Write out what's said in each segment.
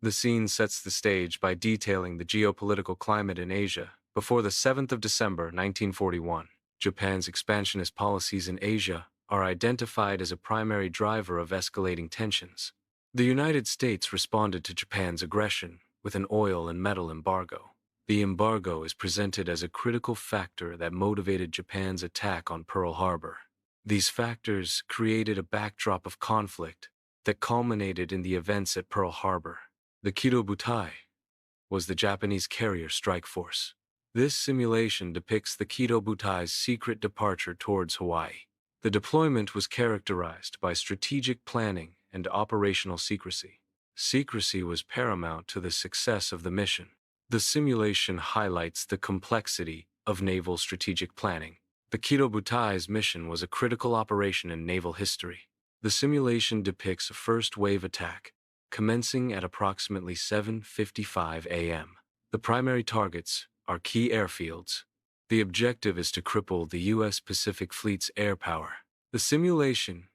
The scene sets the stage by detailing the geopolitical climate in Asia. Before the 7th of December, 1941, Japan's expansionist policies in Asia are identified as a primary driver of escalating tensions. The United States responded to Japan's aggression with an oil and metal embargo. The embargo is presented as a critical factor that motivated Japan's attack on Pearl Harbor. These factors created a backdrop of conflict that culminated in the events at Pearl Harbor. The WWII was the Japanese carrier strike force. This simulation depicts the WWII's secret departure towards Hawaii. The deployment was characterized by strategic planning and operational secrecy. Secrecy was paramount to the success of the mission. The simulation highlights the complexity of naval strategic planning. The WWII's mission was a critical operation in naval history. The simulation depicts a first-wave attack, commencing at approximately 7:55 a.m. The primary targets are key airfields. The objective is to cripple the U.S. Pacific Fleet's air power. The simulation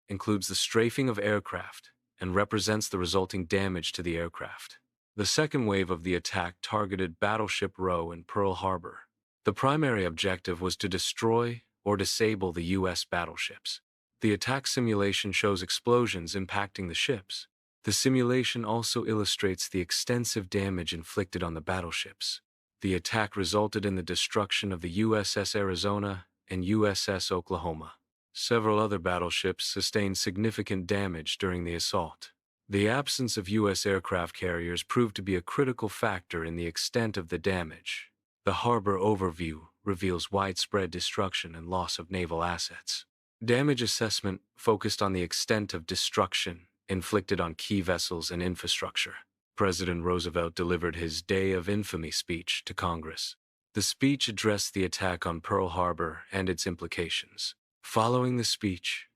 includes the strafing of aircraft and represents the resulting damage to the aircraft. The second wave of the attack targeted Battleship Row in Pearl Harbor. The primary objective was to destroy or disable the U.S. battleships. The attack simulation shows explosions impacting the ships. The simulation also illustrates the extensive damage inflicted on the battleships. The attack resulted in the destruction of the USS Arizona and USS Oklahoma. Several other battleships sustained significant damage during the assault. The absence of U.S. aircraft carriers proved to be a critical factor in the extent of the damage. The harbor overview reveals widespread destruction and loss of naval assets. Damage assessment focused on the extent of destruction inflicted on key vessels and infrastructure. President Roosevelt delivered his Day of Infamy speech to Congress. The speech addressed the attack on Pearl Harbor and its implications. Following the speech,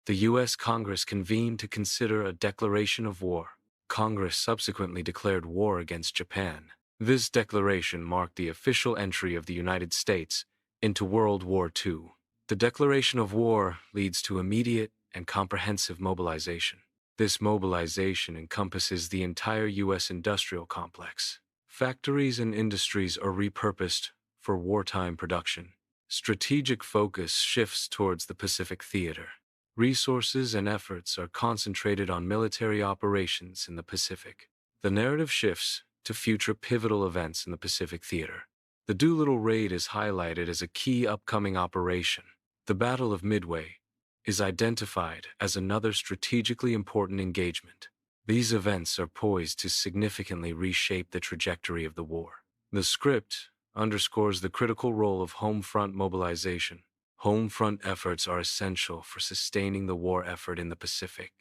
the U.S. Congress convened to consider a declaration of war. Congress subsequently declared war against Japan. This declaration marked the official entry of the United States into World War II. The declaration of war leads to immediate and comprehensive mobilization. This mobilization encompasses the entire U.S. industrial complex. Factories and industries are repurposed for wartime production. Strategic focus shifts towards the Pacific theater. Resources and efforts are concentrated on military operations in the Pacific. The narrative shifts to future pivotal events in the Pacific theater. The Doolittle Raid is highlighted as a key upcoming operation. The Battle of Midway is identified as another strategically important engagement. These events are poised to significantly reshape the trajectory of the war. The script underscores the critical role of home front mobilization. Home front efforts are essential for sustaining the war effort in the Pacific.